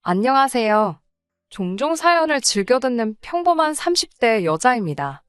안녕하세요. 종종 사연을 즐겨 듣는 평범한 30대 여자입니다.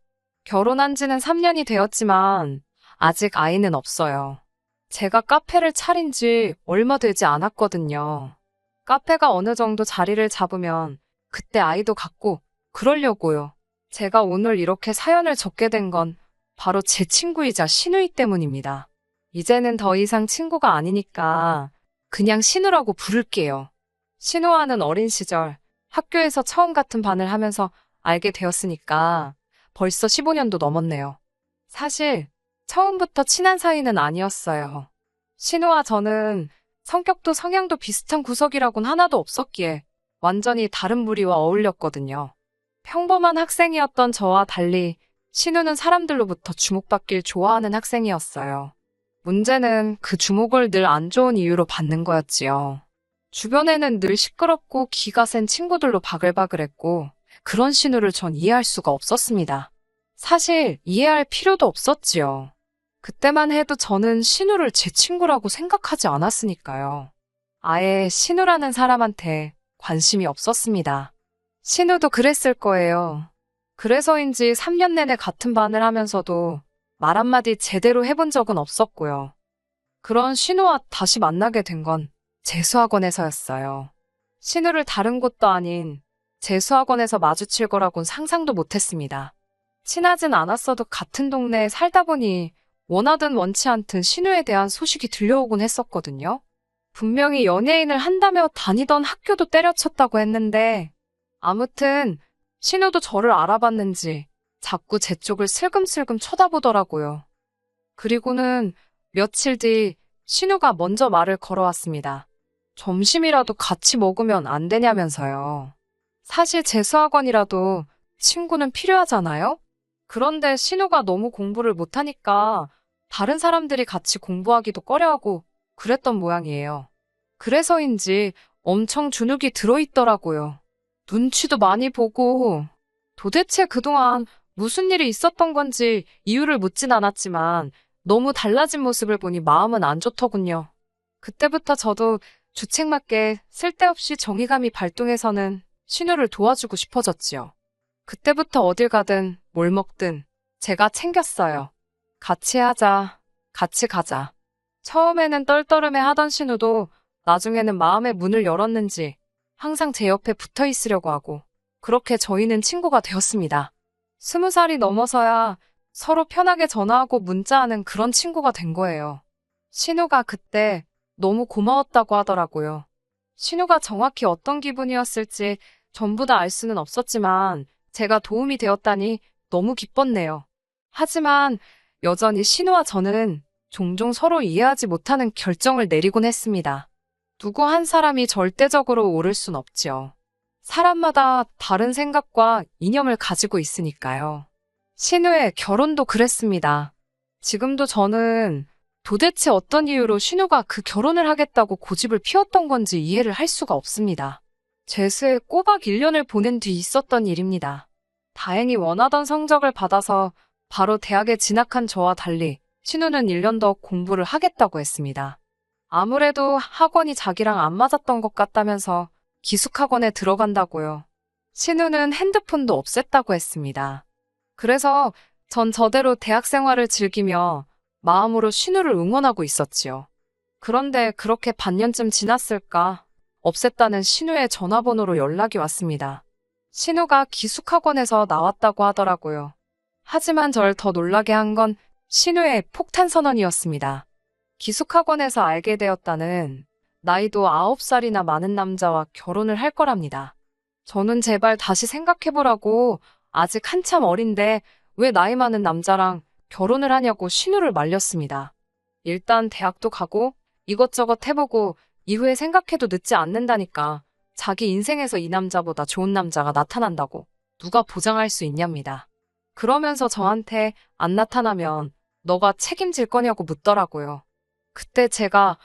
결혼한 지는 3년이 되었지만 아직 아이는 없어요. 제가 카페를 차린 지 얼마 되지 않았거든요. 카페가 어느 정도 자리를 잡으면 그때 아이도 갖고 그러려고요. 제가 오늘 이렇게 사연을 적게 된 건 바로 제 친구이자 시누이 때문입니다. 이제는 더 이상 친구가 아니니까 그냥 신우라고 부를게요. 신우와는 어린 시절 학교에서 처음 같은 반을 하면서 알게 되었으니까 벌써 15년도 넘었네요. 사실 처음부터 친한 사이는 아니었어요. 신우와 저는 성격도 성향도 비슷한 구석이라곤 하나도 없었기에 완전히 다른 무리와 어울렸거든요. 평범한 학생이었던 저와 달리 신우는 사람들로부터 주목받길 좋아하는 학생이었어요. 문제는 그 주목을 늘 안 좋은 이유로 받는 거였지요. 주변에는 늘 시끄럽고 기가 센 친구들로 바글바글했고 그런 신우를 전 이해할 수가 없었습니다. 사실 이해할 필요도 없었지요. 그때만 해도 저는 신우를 제 친구라고 생각하지 않았으니까요. 아예 신우라는 사람한테 관심이 없었습니다. 신우도 그랬을 거예요. 그래서인지 3년 내내 같은 반을 하면서도 말 한마디 제대로 해본 적은 없었고요. 그런 신우와 다시 만나게 된 건 재수학원에서였어요. 신우를 다른 곳도 아닌 재수학원에서 마주칠 거라곤 상상도 못했습니다. 친하진 않았어도 같은 동네에 살다 보니 원하든 원치 않든 신우에 대한 소식이 들려오곤 했었거든요. 분명히 연예인을 한다며 다니던 학교도 때려쳤다고 했는데 아무튼 신우도 저를 알아봤는지 자꾸 제 쪽을 슬금슬금 쳐다보더라고요. 그리고는 며칠 뒤 신우가 먼저 말을 걸어왔습니다. 점심이라도 같이 먹으면 안 되냐면서요. 사실 재수학원이라도 친구는 필요하잖아요? 그런데 신우가 너무 공부를 못하니까 다른 사람들이 같이 공부하기도 꺼려하고 그랬던 모양이에요. 그래서인지 엄청 주눅이 들어있더라고요. 눈치도 많이 보고 도대체 그동안 무슨 일이 있었던 건지 이유를 묻진 않았지만 너무 달라진 모습을 보니 마음은 안 좋더군요. 그때부터 저도 주책맞게 쓸데없이 정의감이 발동해서는 신우를 도와주고 싶어졌지요. 그때부터 어딜 가든 뭘 먹든 제가 챙겼어요. 같이 하자, 같이 가자. 처음에는 떨떠름해 하던 신우도 나중에는 마음의 문을 열었는지 항상 제 옆에 붙어 있으려고 하고 그렇게 저희는 친구가 되었습니다. 20살이 넘어서야 서로 편하게 전화하고 문자하는 그런 친구가 된 거예요. 신우가 그때 너무 고마웠다고 하더라고요. 신우가 정확히 어떤 기분이었을지 전부 다 알 수는 없었지만 제가 도움이 되었다니 너무 기뻤네요. 하지만 여전히 신우와 저는 종종 서로 이해하지 못하는 결정을 내리곤 했습니다. 누구 한 사람이 절대적으로 옳을 순 없지요. 사람마다 다른 생각과 이념을 가지고 있으니까요. 신우의 결혼도 그랬습니다. 지금도 저는 도대체 어떤 이유로 신우가 그 결혼을 하겠다고 고집을 피웠던 건지 이해를 할 수가 없습니다. 재수에 꼬박 1년을 보낸 뒤 있었던 일입니다. 다행히 원하던 성적을 받아서 바로 대학에 진학한 저와 달리 신우는 1년 더 공부를 하겠다고 했습니다. 아무래도 학원이 자기랑 안 맞았던 것 같다면서 기숙학원에 들어간다고요. 신우는 핸드폰도 없앴다고 했습니다. 그래서 전 저대로 대학 생활을 즐기며 마음으로 신우를 응원하고 있었지요. 그런데 그렇게 반년쯤 지났을까 없앴다는 신우의 전화번호로 연락이 왔습니다. 신우가 기숙학원에서 나왔다고 하더라고요. 하지만 절 더 놀라게 한 건 신우의 폭탄 선언이었습니다. 기숙학원에서 알게 되었다는 나이도 9살이나 많은 남자와 결혼을 할 거랍니다. 저는 제발 다시 생각해보라고 아직 한참 어린데 왜 나이 많은 남자랑 결혼을 하냐고 신우를 말렸습니다. 일단 대학도 가고 이것저것 해보고 이후에 생각해도 늦지 않는다니까 자기 인생에서 이 남자보다 좋은 남자가 나타난다고 누가 보장할 수 있냐입니다. 그러면서 저한테 안 나타나면 너가 책임질 거냐고 묻더라고요. 그때 제가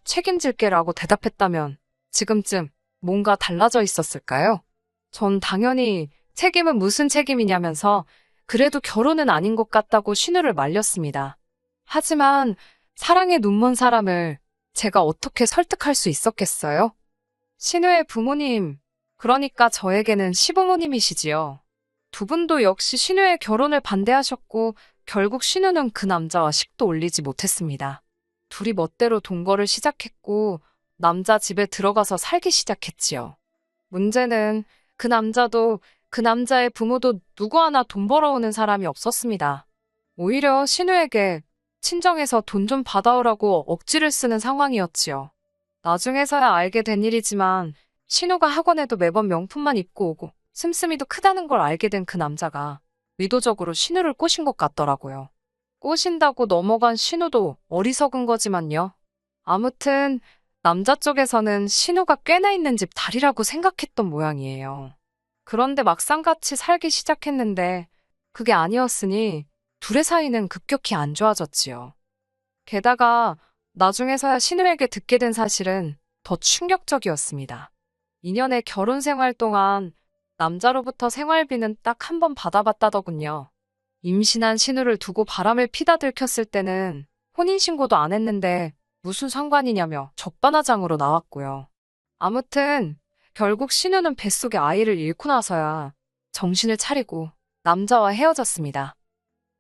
책임질게라고 대답했다면 지금쯤 뭔가 달라져 있었을까요? 전 당연히 책임은 무슨 책임이냐면서 그래도 결혼은 아닌 것 같다고 신우를 말렸습니다. 하지만 사랑에 눈먼 사람을 제가 어떻게 설득할 수 있었겠어요? 신우의 부모님, 그러니까 저에게는 시부모님이시지요. 두 분도 역시 신우의 결혼을 반대하셨고 결국 신우는 그 남자와 식도 올리지 못했습니다. 둘이 멋대로 동거를 시작했고 남자 집에 들어가서 살기 시작했지요. 문제는 그 남자도 그 남자의 부모도 누구 하나 돈 벌어오는 사람이 없었습니다. 오히려 신우에게 친정에서 돈 좀 받아오라고 억지를 쓰는 상황이었지요. 나중에서야 알게 된 일이지만 신우가 학원에도 매번 명품만 입고 오고 씀씀이도 크다는 걸 알게 된 그 남자가 의도적으로 신우를 꼬신 것 같더라고요. 꼬신다고 넘어간 신우도 어리석은 거지만요. 아무튼 남자 쪽에서는 신우가 꽤나 있는 집 달이라고 생각했던 모양이에요. 그런데 막상 같이 살기 시작했는데 그게 아니었으니 둘의 사이는 급격히 안 좋아졌지요. 게다가 나중에서야 신우에게 듣게 된 사실은 더 충격적이었습니다. 2년의 결혼 생활 동안 남자로부터 생활비는 딱 한 번 받아봤다더군요. 임신한 신우를 두고 바람을 피다 들켰을 때는 혼인신고도 안 했는데 무슨 상관이냐며 적반하장으로 나왔고요. 아무튼 결국 신우는 뱃속에 아이를 잃고 나서야 정신을 차리고 남자와 헤어졌습니다.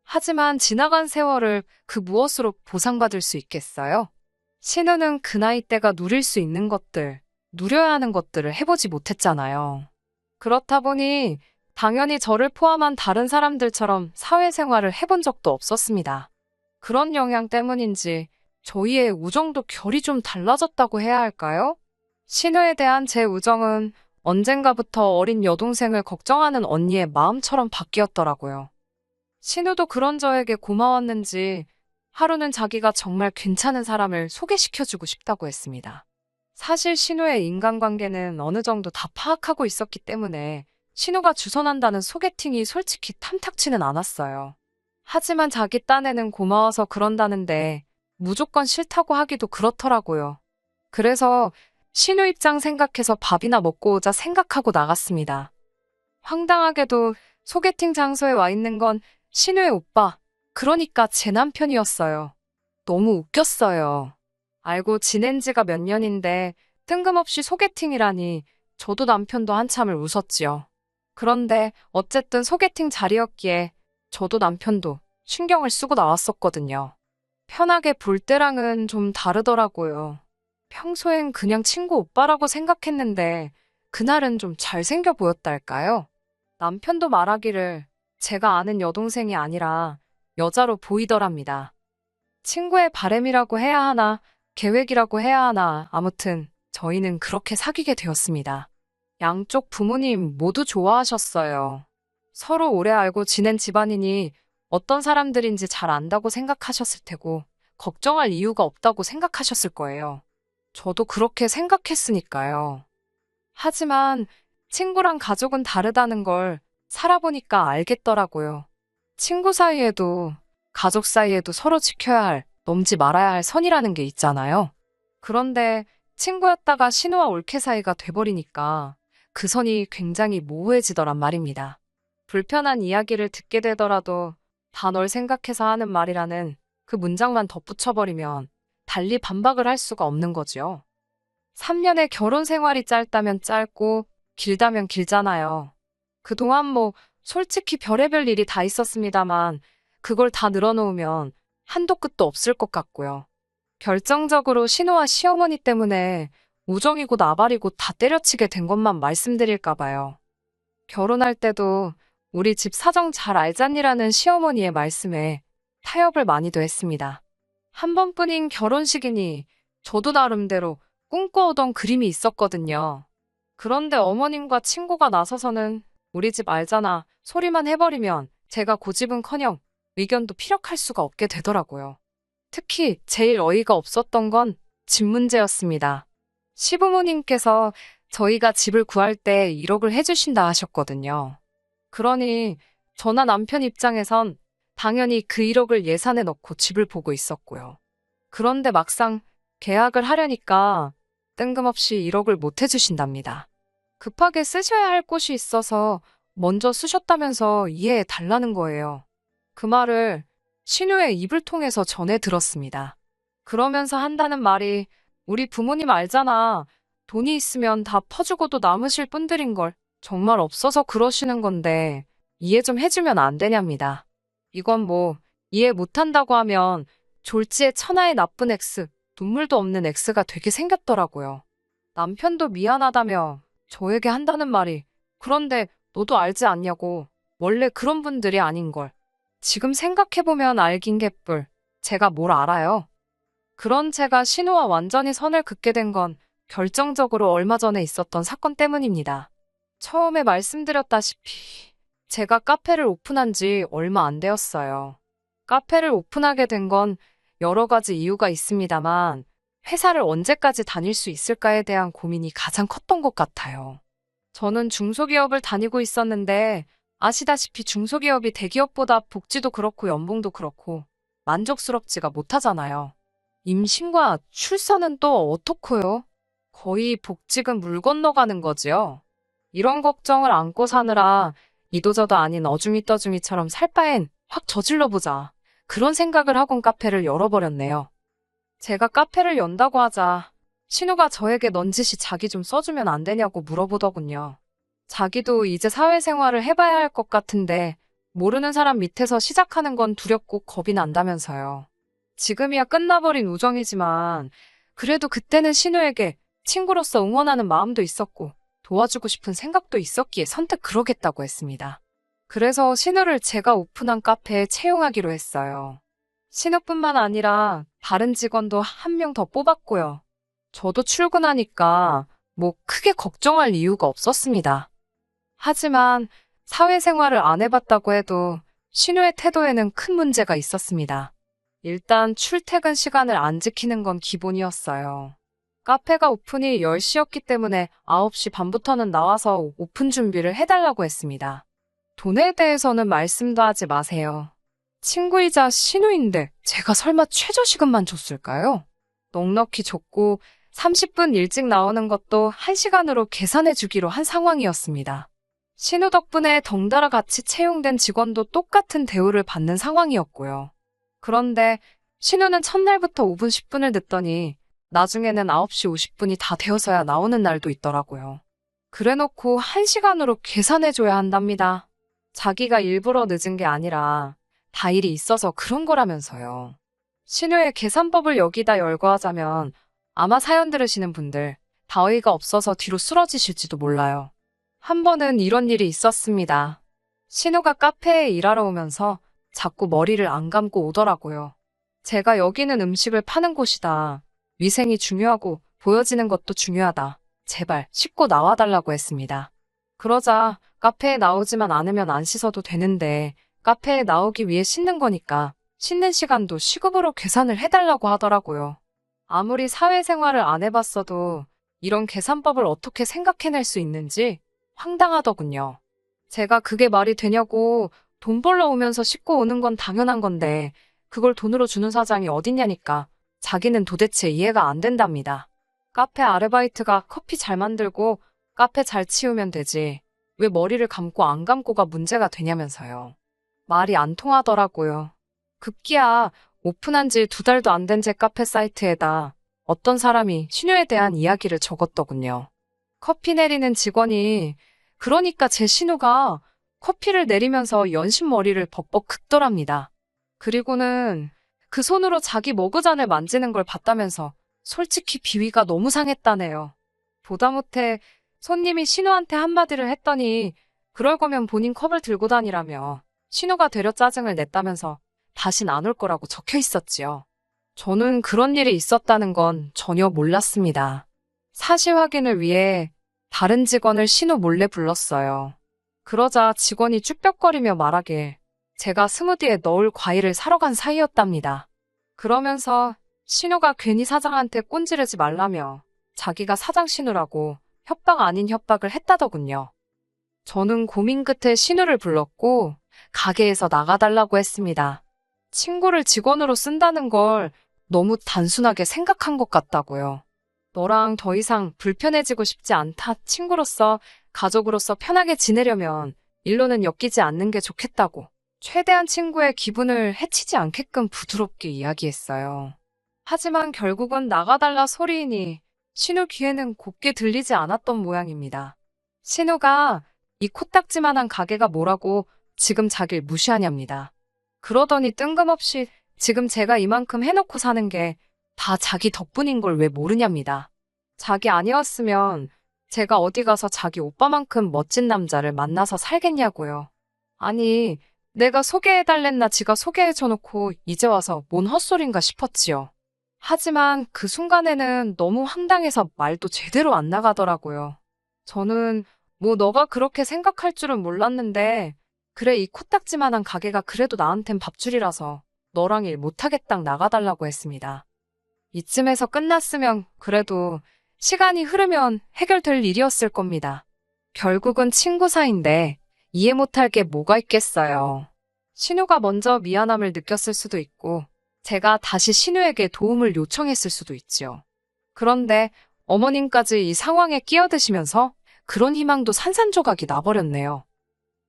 하지만 지나간 세월을 그 무엇으로 보상받을 수 있겠어요? 신우는 그 나이대가 누릴 수 있는 것들, 누려야 하는 것들을 해보지 못했잖아요. 그렇다 보니 당연히 저를 포함한 다른 사람들처럼 사회생활을 해본 적도 없었습니다. 그런 영향 때문인지 저희의 우정도 결이 좀 달라졌다고 해야 할까요? 신우에 대한 제 우정은 언젠가부터 어린 여동생을 걱정하는 언니의 마음처럼 바뀌었더라고요. 신우도 그런 저에게 고마웠는지 하루는 자기가 정말 괜찮은 사람을 소개시켜주고 싶다고 했습니다. 사실 신우의 인간관계는 어느 정도 다 파악하고 있었기 때문에 신우가 주선한다는 소개팅이 솔직히 탐탁치는 않았어요. 하지만 자기 딴에는 고마워서 그런다는데 무조건 싫다고 하기도 그렇더라고요. 그래서 신우 입장 생각해서 밥이나 먹고 오자 생각하고 나갔습니다. 황당하게도 소개팅 장소에 와 있는 건 신우의 오빠, 그러니까 제 남편이었어요. 너무 웃겼어요. 알고 지낸 지가 몇 년인데 뜬금없이 소개팅이라니 저도 남편도 한참을 웃었지요. 그런데 어쨌든 소개팅 자리였기에 저도 남편도 신경을 쓰고 나왔었거든요. 편하게 볼 때랑은 좀 다르더라고요. 평소엔 그냥 친구 오빠라고 생각했는데 그날은 좀 잘생겨 보였달까요? 남편도 말하기를 제가 아는 여동생이 아니라 여자로 보이더랍니다. 친구의 바램이라고 해야 하나, 계획이라고 해야 하나, 아무튼 저희는 그렇게 사귀게 되었습니다. 양쪽 부모님 모두 좋아하셨어요. 서로 오래 알고 지낸 집안이니 어떤 사람들인지 잘 안다고 생각하셨을 테고, 걱정할 이유가 없다고 생각하셨을 거예요. 저도 그렇게 생각했으니까요. 하지만 친구랑 가족은 다르다는 걸 살아보니까 알겠더라고요. 친구 사이에도 가족 사이에도 서로 지켜야 할, 넘지 말아야 할 선이라는 게 있잖아요. 그런데 친구였다가 신우와 올케 사이가 돼버리니까 그 선이 굉장히 모호해지더란 말입니다. 불편한 이야기를 듣게 되더라도 다 널 생각해서 하는 말이라는 그 문장만 덧붙여버리면 달리 반박을 할 수가 없는 거죠. 3년의 결혼 생활이 짧다면 짧고 길다면 길잖아요. 그동안 솔직히 별의별 일이 다 있었습니다만 그걸 다 늘어놓으면 한도 끝도 없을 것 같고요. 결정적으로 신우와 시어머니 때문에 우정이고 나발이고 다 때려치게 된 것만 말씀드릴까 봐요. 결혼할 때도 우리 집 사정 잘 알잖니라는 시어머니의 말씀에 타협을 많이도 했습니다. 한 번뿐인 결혼식이니 저도 나름대로 꿈꿔오던 그림이 있었거든요. 그런데 어머님과 친구가 나서서는 우리 집 알잖아 소리만 해버리면 제가 고집은커녕 의견도 피력할 수가 없게 되더라고요. 특히 제일 어이가 없었던 건 집 문제였습니다. 시부모님께서 저희가 집을 구할 때 1억을 해주신다 하셨거든요. 그러니 저나 남편 입장에선 당연히 그 1억을 예산에 넣고 집을 보고 있었고요. 그런데 막상 계약을 하려니까 뜬금없이 1억을 못 해주신답니다. 급하게 쓰셔야 할 곳이 있어서 먼저 쓰셨다면서 이해해 달라는 거예요. 그 말을 신우의 입을 통해서 전해 들었습니다. 그러면서 한다는 말이 우리 부모님 알잖아. 돈이 있으면 다 퍼주고도 남으실 분들인걸. 정말 없어서 그러시는 건데 이해 좀 해주면 안 되냐입니다. 이건 뭐 이해 못한다고 하면 졸지에 천하의 나쁜 X, 눈물도 없는 X가 되게 생겼더라고요. 남편도 미안하다며 저에게 한다는 말이 그런데 너도 알지 않냐고 원래 그런 분들이 아닌걸. 지금 생각해보면 알긴 개뿔. 제가 뭘 알아요. 그런 제가 신우와 완전히 선을 긋게 된 건 결정적으로 얼마 전에 있었던 사건 때문입니다. 처음에 말씀드렸다시피 제가 카페를 오픈한 지 얼마 안 되었어요. 카페를 오픈하게 된 건 여러 가지 이유가 있습니다만 회사를 언제까지 다닐 수 있을까에 대한 고민이 가장 컸던 것 같아요. 저는 중소기업을 다니고 있었는데 아시다시피 중소기업이 대기업보다 복지도 그렇고 연봉도 그렇고 만족스럽지가 못하잖아요. 임신과 출산은 또 어떻고요? 거의 복직은 물 건너가는 거지요. 이런 걱정을 안고 사느라 이도저도 아닌 어중이 떠중이처럼 살 바엔 확 저질러보자. 그런 생각을 하곤 카페를 열어버렸네요. 제가 카페를 연다고 하자 신우가 저에게 넌지시 자기 좀 써주면 안 되냐고 물어보더군요. 자기도 이제 사회생활을 해봐야 할 것 같은데 모르는 사람 밑에서 시작하는 건 두렵고 겁이 난다면서요. 지금이야 끝나버린 우정이지만 그래도 그때는 신우에게 친구로서 응원하는 마음도 있었고 도와주고 싶은 생각도 있었기에 선뜻 그러겠다고 했습니다. 그래서 신우를 제가 오픈한 카페에 채용하기로 했어요. 신우뿐만 아니라 다른 직원도 한 명 더 뽑았고요. 저도 출근하니까 뭐 크게 걱정할 이유가 없었습니다. 하지만 사회생활을 안 해봤다고 해도 신우의 태도에는 큰 문제가 있었습니다. 일단 출퇴근 시간을 안 지키는 건 기본이었어요. 카페가 오픈이 10시였기 때문에 9시 반부터는 나와서 오픈 준비를 해달라고 했습니다. 돈에 대해서는 말씀도 하지 마세요. 친구이자 신우인데 제가 설마 최저시급만 줬을까요? 넉넉히 줬고 30분 일찍 나오는 것도 1시간으로 계산해 주기로 한 상황이었습니다. 신우 덕분에 덩달아 같이 채용된 직원도 똑같은 대우를 받는 상황이었고요. 그런데 신우는 첫날부터 5분 10분을 늦더니 나중에는 9시 50분이 다 되어서야 나오는 날도 있더라고요. 그래놓고 1시간으로 계산해줘야 한답니다. 자기가 일부러 늦은 게 아니라 다 일이 있어서 그런 거라면서요. 신우의 계산법을 여기다 열거하자면 아마 사연 들으시는 분들 다 어이가 없어서 뒤로 쓰러지실지도 몰라요. 한 번은 이런 일이 있었습니다. 신우가 카페에 일하러 오면서 자꾸 머리를 안 감고 오더라고요. 제가 여기는 음식을 파는 곳이다. 위생이 중요하고 보여지는 것도 중요하다. 제발 씻고 나와달라고 했습니다. 그러자 카페에 나오지만 않으면 안 씻어도 되는데 카페에 나오기 위해 씻는 거니까 씻는 시간도 시급으로 계산을 해달라고 하더라고요. 아무리 사회생활을 안 해봤어도 이런 계산법을 어떻게 생각해낼 수 있는지 황당하더군요. 제가 그게 말이 되냐고 돈 벌러 오면서 씻고 오는 건 당연한 건데 그걸 돈으로 주는 사장이 어딨냐니까 자기는 도대체 이해가 안 된답니다. 카페 아르바이트가 커피 잘 만들고 카페 잘 치우면 되지. 왜 머리를 감고 안 감고가 문제가 되냐면서요. 말이 안 통하더라고요. 급기야 오픈한 지 2달도 안 된 제 카페 사이트에다 어떤 사람이 신우에 대한 이야기를 적었더군요. 커피 내리는 직원이 그러니까 제 신우가 커피를 내리면서 연신머리를 벅벅 긁더랍니다. 그리고는 그 손으로 자기 머그잔을 만지는 걸 봤다면서 솔직히 비위가 너무 상했다네요. 보다 못해 손님이 신우한테 한마디를 했더니 그럴 거면 본인 컵을 들고 다니라며 신우가 되려 짜증을 냈다면서 다신 안 올 거라고 적혀 있었지요. 저는 그런 일이 있었다는 건 전혀 몰랐습니다. 사실 확인을 위해 다른 직원을 신우 몰래 불렀어요. 그러자 직원이 쭈뼛거리며 말하길 제가 스무디에 넣을 과일을 사러 간 사이였답니다. 그러면서 신우가 괜히 사장한테 꼰지르지 말라며 자기가 사장 신우라고 협박 아닌 협박을 했다더군요. 저는 고민 끝에 신우를 불렀고 가게에서 나가달라고 했습니다. 친구를 직원으로 쓴다는 걸 너무 단순하게 생각한 것 같다고요. 너랑 더 이상 불편해지고 싶지 않다. 친구로서, 가족으로서 편하게 지내려면 일로는 엮이지 않는 게 좋겠다고. 최대한 친구의 기분을 해치지 않게끔 부드럽게 이야기했어요. 하지만 결국은 나가달라 소리이니 신우 귀에는 곱게 들리지 않았던 모양입니다. 신우가 이 코딱지만한 가게가 뭐라고 지금 자길 무시하냐입니다. 그러더니 뜬금없이 지금 제가 이만큼 해놓고 사는 게 다 자기 덕분인 걸 왜 모르냐입니다. 자기 아니었으면 제가 어디 가서 자기 오빠만큼 멋진 남자를 만나서 살겠냐고요. 아니, 내가 소개해달랬나 지가 소개해줘놓고 이제 와서 뭔 헛소린가 싶었지요. 하지만 그 순간에는 너무 황당해서 말도 제대로 안 나가더라고요. 저는 뭐 너가 그렇게 생각할 줄은 몰랐는데 그래 이 코딱지만한 가게가 그래도 나한텐 밥줄이라서 너랑 일 못하겠당 나가달라고 했습니다. 이쯤에서 끝났으면 그래도 시간이 흐르면 해결될 일이었을 겁니다. 결국은 친구 사이인데 이해 못할 게 뭐가 있겠어요. 신우가 먼저 미안함을 느꼈을 수도 있고 제가 다시 신우에게 도움을 요청했을 수도 있지요. 그런데 어머님까지 이 상황에 끼어드시면서 그런 희망도 산산조각이 나버렸네요.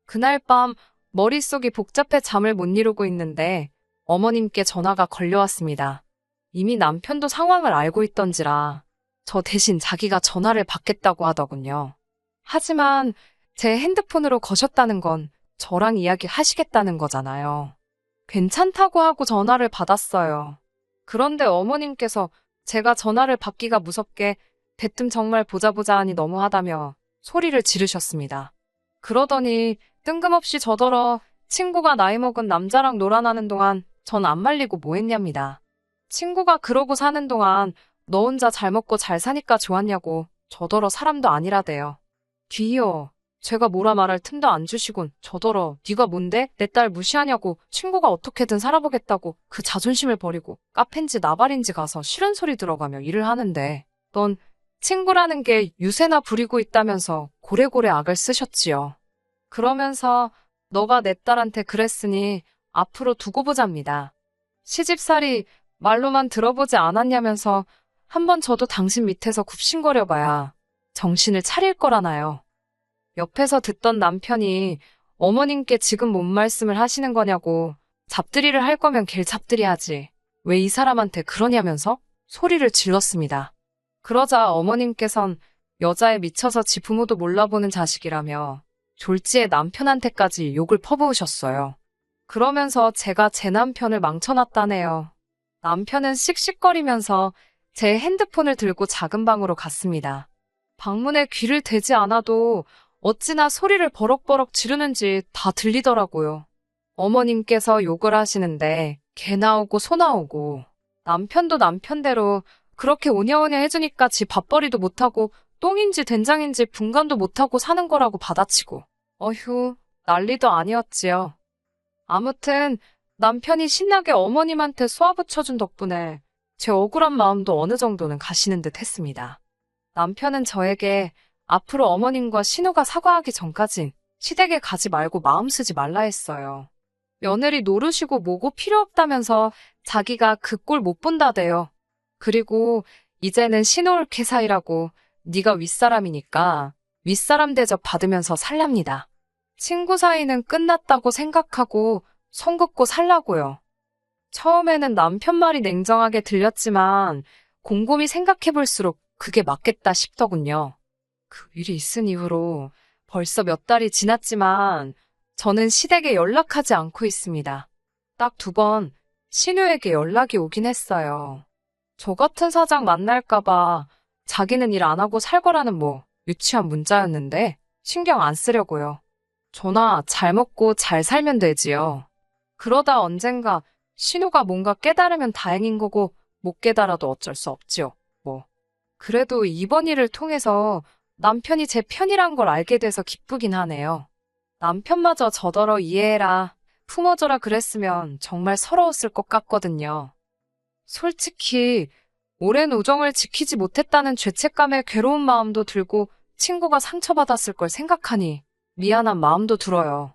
그날 밤 머릿속이 복잡해 잠을 못 이루고 있는데 어머님께 전화가 걸려왔습니다. 이미 남편도 상황을 알고 있던지라 저 대신 자기가 전화를 받겠다고 하더군요. 하지만 제 핸드폰으로 거셨다는 건 저랑 이야기하시겠다는 거잖아요. 괜찮다고 하고 전화를 받았어요. 그런데 어머님께서 제가 전화를 받기가 무섭게 대뜸 정말 보자 하니 너무하다며 소리를 지르셨습니다. 그러더니 뜬금없이 저더러 친구가 나이 먹은 남자랑 놀아나는 동안 전 안 말리고 뭐 했냐입니다. 친구가 그러고 사는 동안 너 혼자 잘 먹고 잘 사니까 좋았냐고 저더러 사람도 아니라대요. 뒤이어 제가 뭐라 말할 틈도 안 주시곤 저더러 네가 뭔데 내 딸 무시하냐고 친구가 어떻게든 살아보겠다고 그 자존심을 버리고 카페인지 나발인지 가서 싫은 소리 들어가며 일을 하는데 넌 친구라는 게 유세나 부리고 있다면서 고래고래 악을 쓰셨지요. 그러면서 너가 내 딸한테 그랬으니 앞으로 두고 보자입니다. 시집살이 말로만 들어보지 않았냐면서 한번 저도 당신 밑에서 굽신거려봐야 정신을 차릴 거라나요. 옆에서 듣던 남편이 어머님께 지금 뭔 말씀을 하시는 거냐고 잡들이를 할 거면 길 잡들이 하지. 왜 이 사람한테 그러냐면서 소리를 질렀습니다. 그러자 어머님께선 여자에 미쳐서 지 부모도 몰라보는 자식이라며 졸지에 남편한테까지 욕을 퍼부으셨어요. 그러면서 제가 제 남편을 망쳐놨다네요. 남편은 씩씩거리면서 제 핸드폰을 들고 작은 방으로 갔습니다. 방문에 귀를 대지 않아도 어찌나 소리를 버럭버럭 지르는지 다 들리더라고요. 어머님께서 욕을 하시는데 개 나오고 소 나오고 남편도 남편대로 그렇게 오냐오냐 해주니까 지 밥벌이도 못하고 똥인지 된장인지 분간도 못하고 사는 거라고 받아치고 어휴 난리도 아니었지요. 아무튼 남편이 신나게 어머님한테 쏘아붙여준 덕분에 제 억울한 마음도 어느 정도는 가시는 듯 했습니다. 남편은 저에게 앞으로 어머님과 신우가 사과하기 전까진 시댁에 가지 말고 마음 쓰지 말라 했어요. 며느리 노르시고 뭐고 필요 없다면서 자기가 그 꼴 못 본다대요. 그리고 이제는 신호올케 사이라고 네가 윗사람이니까 윗사람 대접 받으면서 살랍니다. 친구 사이는 끝났다고 생각하고 선 긋고 살라고요. 처음에는 남편 말이 냉정하게 들렸지만 곰곰이 생각해볼수록 그게 맞겠다 싶더군요. 그 일이 있은 이후로 벌써 몇 달이 지났지만 저는 시댁에 연락하지 않고 있습니다. 딱 2번 신우에게 연락이 오긴 했어요. 저 같은 사장 만날까봐 자기는 일 안 하고 살 거라는 뭐 유치한 문자였는데 신경 안 쓰려고요. 저나 잘 먹고 잘 살면 되지요. 그러다 언젠가 신우가 뭔가 깨달으면 다행인 거고 못 깨달아도 어쩔 수 없지요. 뭐. 그래도 이번 일을 통해서 남편이 제 편이란 걸 알게 돼서 기쁘긴 하네요. 남편마저 저더러 이해해라, 품어줘라 그랬으면 정말 서러웠을 것 같거든요. 솔직히 오랜 우정을 지키지 못했다는 죄책감에 괴로운 마음도 들고 친구가 상처받았을 걸 생각하니 미안한 마음도 들어요.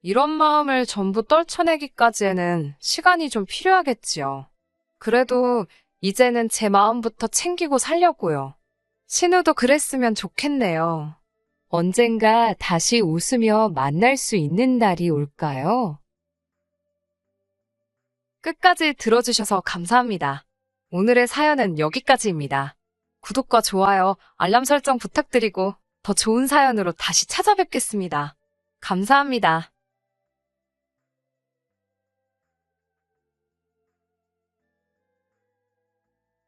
이런 마음을 전부 떨쳐내기까지에는 시간이 좀 필요하겠지요. 그래도 이제는 제 마음부터 챙기고 살려고요. 신우도 그랬으면 좋겠네요. 언젠가 다시 웃으며 만날 수 있는 날이 올까요? 끝까지 들어주셔서 감사합니다. 오늘의 사연은 여기까지입니다. 구독과 좋아요, 알람 설정 부탁드리고 더 좋은 사연으로 다시 찾아뵙겠습니다. 감사합니다.